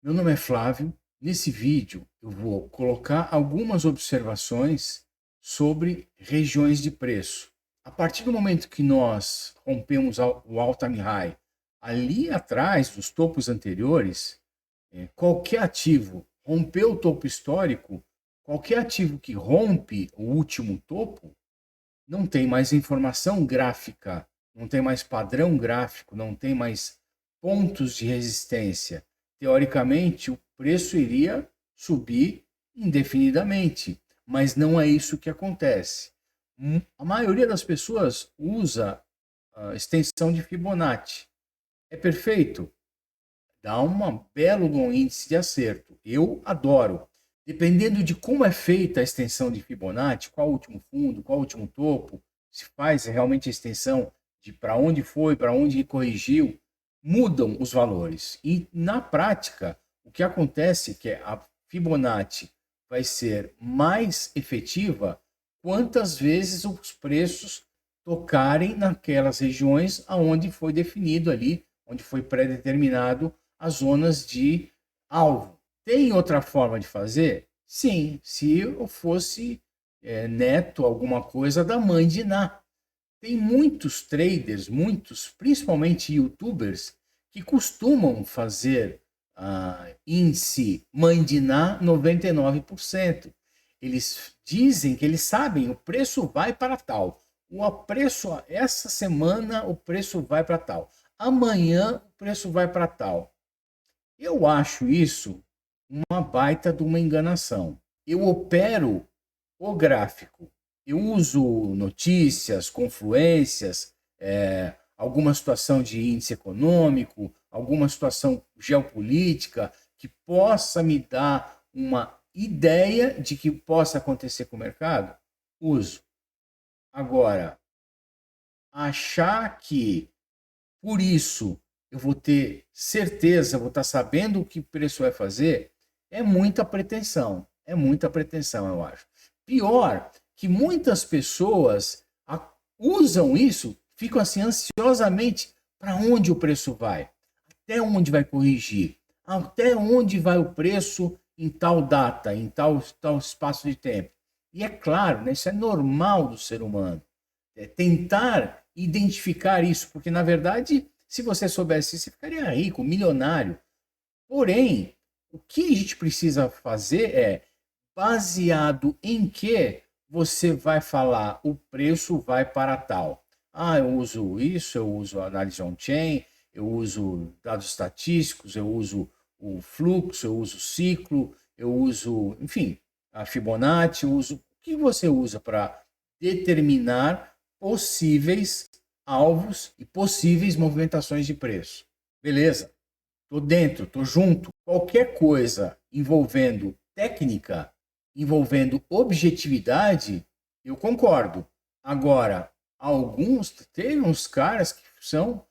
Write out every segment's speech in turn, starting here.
Meu nome é Flávio. Nesse vídeo eu vou colocar algumas observações sobre regiões de preço. A partir do momento que nós rompemos o all-time high ali atrás dos topos anteriores, qualquer ativo rompeu o topo histórico, qualquer ativo que rompe o último topo, não tem mais informação gráfica, não tem mais padrão gráfico, não tem mais pontos de resistência. Teoricamente, o preço iria subir indefinidamente, mas não é isso que acontece. A maioria das pessoas usa a extensão de Fibonacci. É perfeito? Dá um belo índice de acerto. Eu adoro. Dependendo de como é feita a extensão de Fibonacci, qual o último fundo, qual o último topo, se faz realmente a extensão de para onde foi, para onde corrigiu, mudam os valores. E na prática, o que acontece é que a Fibonacci vai ser mais efetiva quantas vezes os preços tocarem naquelas regiões aonde foi definido ali, onde foi pré-determinado as zonas de alvo. Tem outra forma de fazer? Sim, se eu fosse neto alguma coisa da mãe de Ná. Tem muitos traders, muitos, principalmente youtubers, que costumam fazer índice mãe de Ná 99%. Eles dizem que eles sabem o preço vai para tal. O preço, essa semana o preço vai para tal. Amanhã o preço vai para tal. Eu acho isso uma baita de uma enganação. Eu opero o gráfico. Eu uso notícias, confluências, alguma situação de índice econômico, alguma situação geopolítica que possa me dar uma ideia de que possa acontecer com o mercado. Uso. Agora, achar que por isso eu vou ter certeza, vou estar sabendo o que o preço vai fazer, é muita pretensão. É muita pretensão, eu acho. Pior que muitas pessoas usam isso, ficam assim ansiosamente para onde o preço vai, até onde vai corrigir, até onde vai o preço em tal data, em tal espaço de tempo. E é claro, né, isso é normal do ser humano. Tentar identificar isso, porque na verdade, se você soubesse isso, você ficaria rico, milionário. Porém, o que a gente precisa fazer é, baseado em que você vai falar o preço vai para tal. Eu uso isso, eu uso a análise on-chain, eu uso dados estatísticos, eu uso o fluxo, eu uso o ciclo, eu uso, enfim, a Fibonacci, eu uso o que você usa para determinar possíveis alvos e possíveis movimentações de preço. Beleza? Tô dentro, tô junto. Qualquer coisa envolvendo técnica, envolvendo objetividade, eu concordo. Agora, teve uns caras que são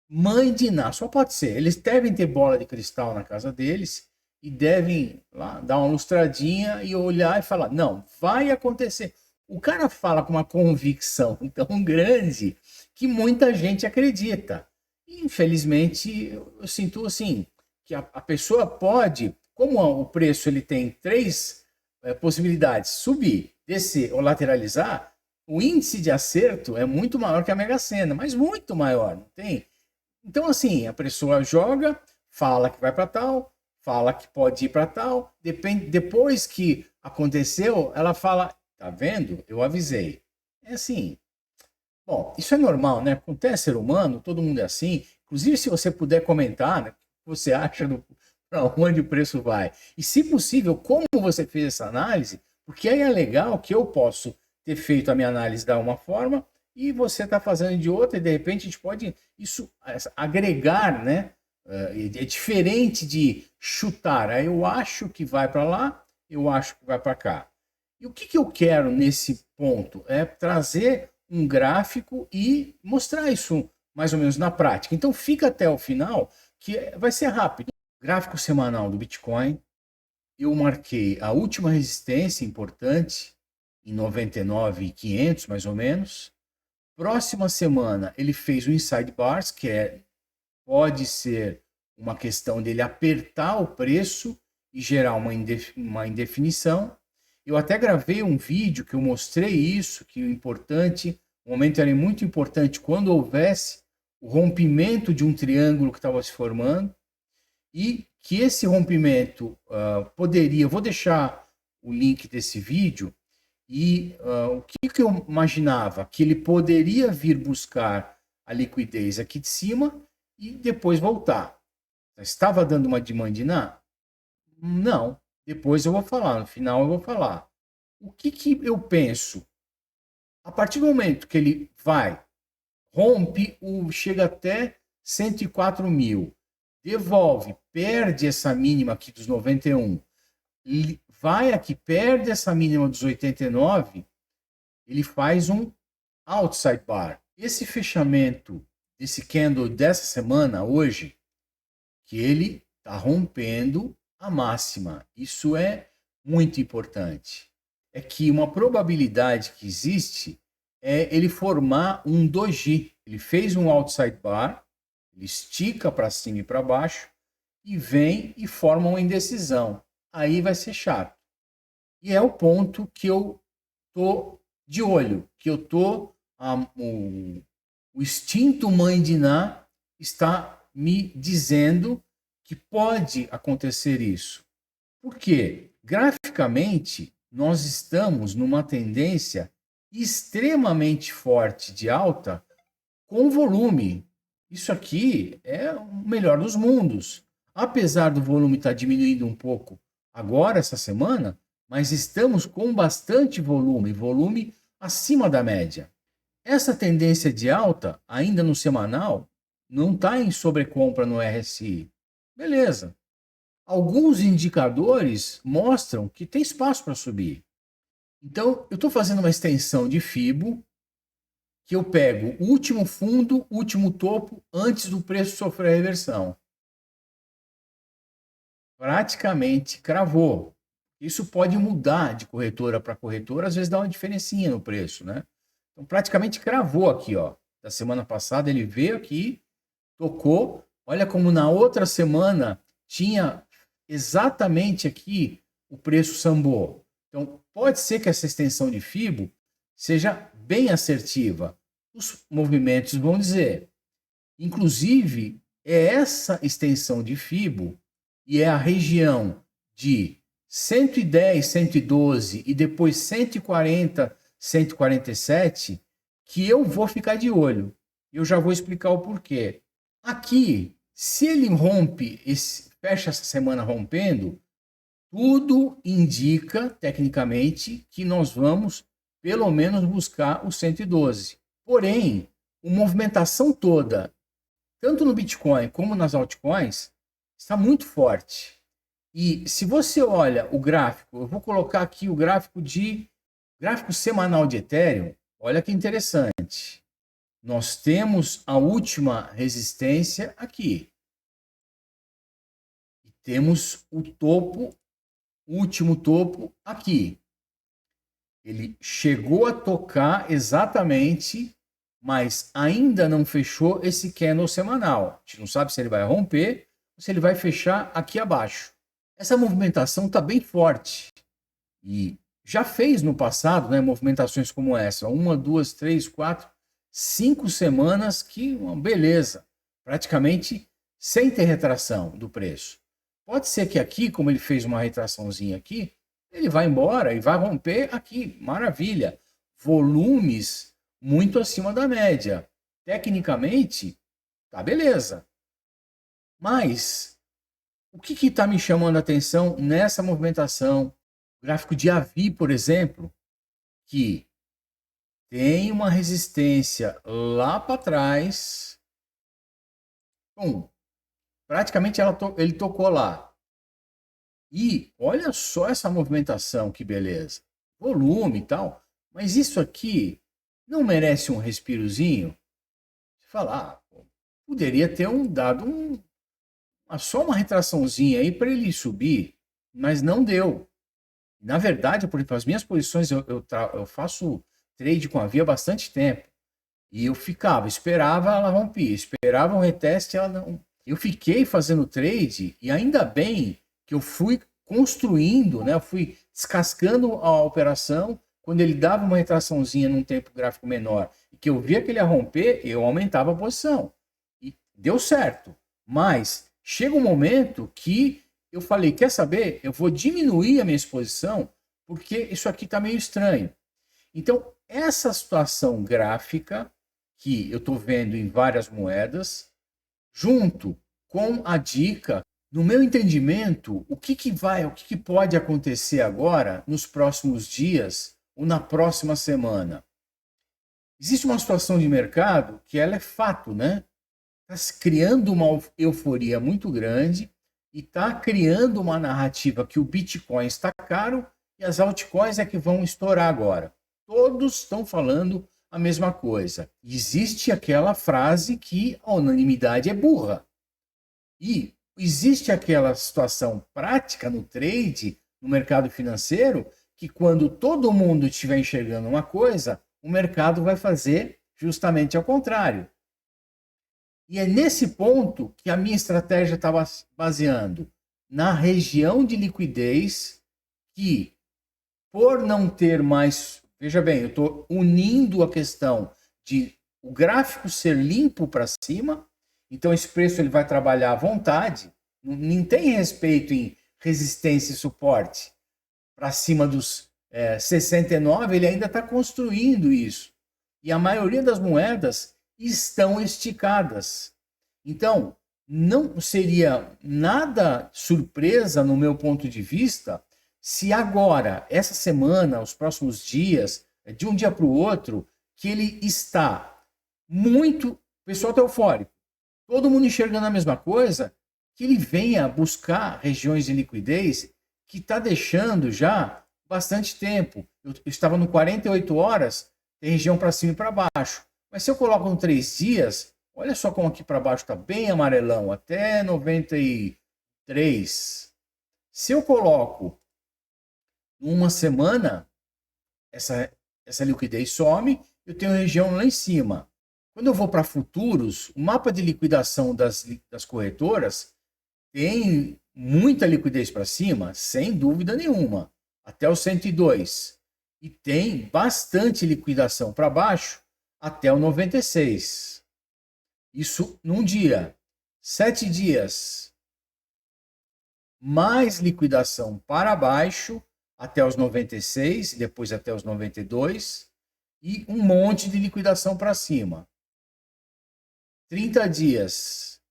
mãe de Ná, só pode ser. Eles devem ter bola de cristal na casa deles e devem lá dar uma lustradinha e olhar e falar: não, vai acontecer. O cara fala com uma convicção tão grande que muita gente acredita. Infelizmente, eu sinto assim que a pessoa pode, como o preço ele tem três possibilidades: subir, descer ou lateralizar. O índice de acerto é muito maior que a Mega Sena, mas muito maior, não tem? Então, assim, a pessoa joga, fala que vai para tal, fala que pode ir para tal, depende, depois que aconteceu, ela fala, tá vendo? Eu avisei. É assim, bom, isso é normal, né? Acontece ser humano, todo mundo é assim. Inclusive, se você puder comentar, né, o que você acha para onde o preço vai. E, se possível, como você fez essa análise, porque aí é legal que eu posso ter feito a minha análise de uma forma e você está fazendo de outra, e de repente a gente pode isso agregar, né? É diferente de chutar. Aí eu acho que vai para lá, eu acho que vai para cá. E o que eu quero nesse ponto? É trazer um gráfico e mostrar isso mais ou menos na prática. Então fica até o final, que vai ser rápido. Gráfico semanal do Bitcoin, eu marquei a última resistência importante em 99.500 mais ou menos. Próxima semana ele fez o inside bars, que pode ser uma questão dele apertar o preço e gerar uma indefinição. Eu até gravei um vídeo que eu mostrei isso, que o momento era muito importante quando houvesse o rompimento de um triângulo que estava se formando, e que esse rompimento poderia, vou deixar o link desse vídeo, e o que eu imaginava? Que ele poderia vir buscar a liquidez aqui de cima e depois voltar. Estava dando uma demandina? Não. Depois eu vou falar, no final eu vou falar. O que eu penso? A partir do momento que ele rompe, chega até 104 mil, devolve, perde essa mínima aqui dos 91, vai aqui, perde essa mínima dos 89, ele faz um outside bar. Esse fechamento desse candle dessa semana, hoje, que ele está rompendo a máxima. Isso é muito importante. É que uma probabilidade que existe é ele formar um doji. Ele fez um outside bar, ele estica para cima e para baixo e vem e forma uma indecisão. Aí vai ser chato. E é o ponto que eu tô de olho, que eu tô o instinto mãe de Ná está me dizendo que pode acontecer isso. Por quê? Graficamente, nós estamos numa tendência extremamente forte de alta com volume. Isso aqui é o melhor dos mundos. Apesar do volume estar diminuindo um pouco agora, essa semana, mas estamos com bastante volume acima da média. Essa tendência de alta, ainda no semanal, não está em sobrecompra no RSI. Beleza. Alguns indicadores mostram que tem espaço para subir. Então, eu estou fazendo uma extensão de FIBO, que eu pego o último fundo, último topo, antes do preço sofrer a reversão. Praticamente cravou. Isso pode mudar de corretora para corretora, às vezes dá uma diferencinha no preço, né? Então, praticamente cravou aqui, ó. Da semana passada ele veio aqui, tocou. Olha como na outra semana tinha exatamente aqui o preço sambou. Então, pode ser que essa extensão de FIBO seja bem assertiva. Os movimentos vão dizer. Inclusive, é essa extensão de FIBO e é a região de 110, 112 e depois 140, 147 que eu vou ficar de olho. Eu já vou explicar o porquê. Aqui, se ele rompe, fecha essa semana rompendo, tudo indica, tecnicamente, que nós vamos, pelo menos, buscar o 112. Porém, a movimentação toda, tanto no Bitcoin como nas altcoins, está muito forte. E se você olha o gráfico, eu vou colocar aqui o gráfico semanal de Ethereum, olha que interessante. Nós temos a última resistência aqui. E temos o último topo aqui. Ele chegou a tocar exatamente, mas ainda não fechou esse candle semanal. A gente não sabe se ele vai romper ou se ele vai fechar aqui abaixo. Essa movimentação está bem forte. E já fez no passado, né, movimentações como essa. 1, 2, 3, 4, 5 semanas que, beleza. Praticamente sem ter retração do preço. Pode ser que aqui, como ele fez uma retraçãozinha aqui, ele vai embora e vai romper aqui. Maravilha. Volumes muito acima da média. Tecnicamente, tá beleza. Mas o que está me chamando a atenção nessa movimentação? O gráfico de AVI, por exemplo, que tem uma resistência lá para trás. Praticamente ele tocou lá. E olha só essa movimentação, que beleza. Volume e tal. Mas isso aqui não merece um respirozinho? Você fala, poderia ter dado só uma retraçãozinha aí para ele subir, mas não deu. Na verdade, por exemplo, as minhas posições, eu faço trade com a Via há bastante tempo. E eu esperava ela romper, esperava um reteste, ela Eu fiquei fazendo trade e ainda bem que eu fui construindo, né? Eu fui descascando a operação. Quando ele dava uma retraçãozinha num tempo gráfico menor e que eu via que ele ia romper, eu aumentava a posição. E deu certo. Mas chega um momento que eu falei, quer saber? Eu vou diminuir a minha exposição porque isso aqui está meio estranho. Então, essa situação gráfica que eu estou vendo em várias moedas, junto com a dica, no meu entendimento, o que pode acontecer agora, nos próximos dias ou na próxima semana? Existe uma situação de mercado que ela é fato, né? Está se criando uma euforia muito grande e está criando uma narrativa que o Bitcoin está caro e as altcoins é que vão estourar agora. Todos estão falando a mesma coisa. Existe aquela frase que a unanimidade é burra. E existe aquela situação prática no trade, no mercado financeiro, que quando todo mundo estiver enxergando uma coisa, o mercado vai fazer justamente ao contrário. E é nesse ponto que a minha estratégia estava baseando na região de liquidez que, por não ter mais... Veja bem, eu estou unindo a questão de o gráfico ser limpo para cima, então esse preço ele vai trabalhar à vontade, não tem respeito em resistência e suporte. Para cima dos 69, ele ainda está construindo isso. E a maioria das moedas estão esticadas. Então, não seria nada surpresa, no meu ponto de vista, se agora, essa semana, os próximos dias, de um dia para o outro, que ele está muito... O pessoal está eufórico. Todo mundo enxergando a mesma coisa, que ele venha buscar regiões de liquidez que está deixando já bastante tempo. Eu estava no 48 horas, tem região para cima e para baixo. Mas se eu coloco em 3 dias, olha só como aqui para baixo está bem amarelão, até 93. Se eu coloco uma semana, essa liquidez some, eu tenho região lá em cima. Quando eu vou para futuros, o mapa de liquidação das corretoras tem muita liquidez para cima, sem dúvida nenhuma, até o 102. E tem bastante liquidação para baixo até o 96. Isso num dia. 7 dias. Mais liquidação para baixo até os 96, depois até os 92, e um monte de liquidação para cima. 30 dias,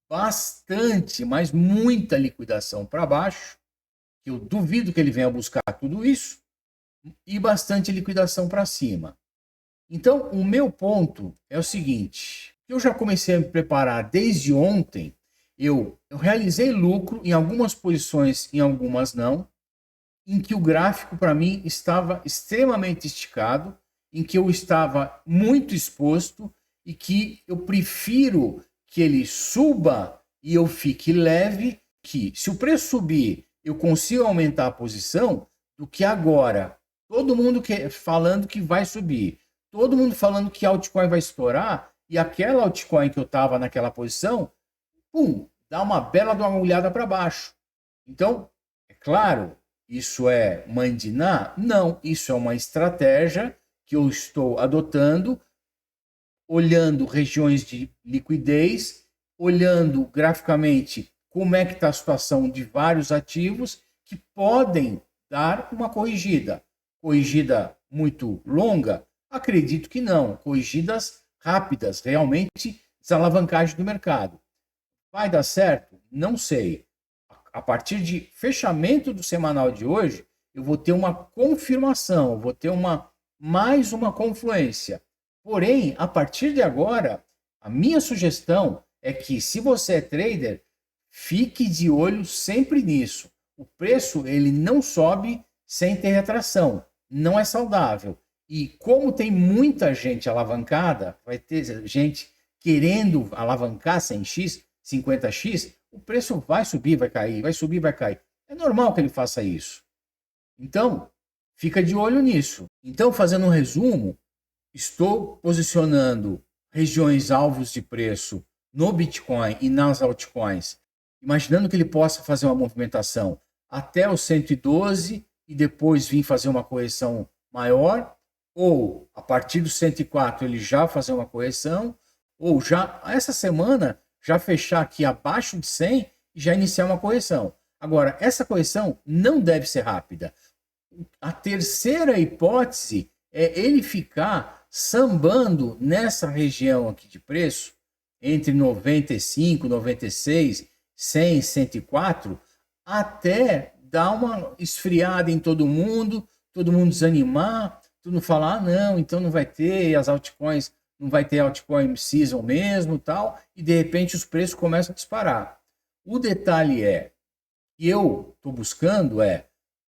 bastante, mas muita liquidação para baixo, que eu duvido que ele venha buscar tudo isso, e bastante liquidação para cima. Então, o meu ponto é o seguinte, eu já comecei a me preparar desde ontem, eu realizei lucro em algumas posições, em algumas não, em que o gráfico para mim estava extremamente esticado, em que eu estava muito exposto e que eu prefiro que ele suba e eu fique leve, que se o preço subir eu consigo aumentar a posição, do que agora todo mundo falando que vai subir, todo mundo falando que a altcoin vai estourar e aquela altcoin que eu estava naquela posição, pum, dá uma bela de uma olhada para baixo. Então, é claro, isso é mandinar? Não, isso é uma estratégia que eu estou adotando, olhando regiões de liquidez, olhando graficamente como é que está a situação de vários ativos que podem dar uma corrigida. Corrigida muito longa? Acredito que não. Corrigidas rápidas, realmente desalavancagem do mercado. Vai dar certo? Não sei. A partir de fechamento do semanal de hoje, eu vou ter uma confirmação, vou ter mais uma confluência. Porém, a partir de agora, a minha sugestão é que, se você é trader, fique de olho sempre nisso. O preço ele não sobe sem ter retração, não é saudável. E como tem muita gente alavancada, vai ter gente querendo alavancar 100x, 50x, o preço vai subir, vai cair, vai subir, vai cair. É normal que ele faça isso. Então, fica de olho nisso. Então, fazendo um resumo, estou posicionando regiões alvos de preço no Bitcoin e nas altcoins, imaginando que ele possa fazer uma movimentação até os 112 e depois vir fazer uma correção maior, ou a partir dos 104 ele já fazer uma correção, ou já essa semana já fechar aqui abaixo de 100 e já iniciar uma correção. Agora, essa correção não deve ser rápida. A terceira hipótese é ele ficar sambando nessa região aqui de preço, entre 95, 96, 100, 104, até dar uma esfriada em todo mundo desanimar, todo mundo falar, ah, não, então não vai ter as altcoins, não vai ter altcoin season mesmo, tal, e de repente os preços começam a disparar. O detalhe é, que eu estou buscando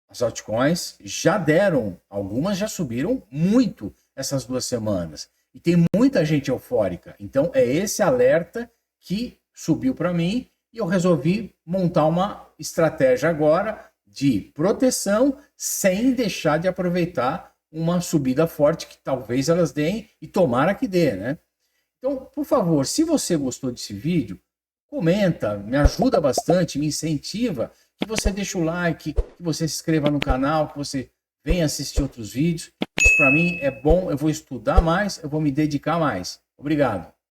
as altcoins já deram, algumas já subiram muito essas 2 semanas. E tem muita gente eufórica. Então é esse alerta que subiu para mim e eu resolvi montar uma estratégia agora de proteção sem deixar de aproveitar uma subida forte que talvez elas deem e tomara que dê, né? Então, por favor, se você gostou desse vídeo, comenta, me ajuda bastante, me incentiva, que você deixe o like, que você se inscreva no canal, que você venha assistir outros vídeos. Isso para mim é bom, eu vou estudar mais, eu vou me dedicar mais. Obrigado.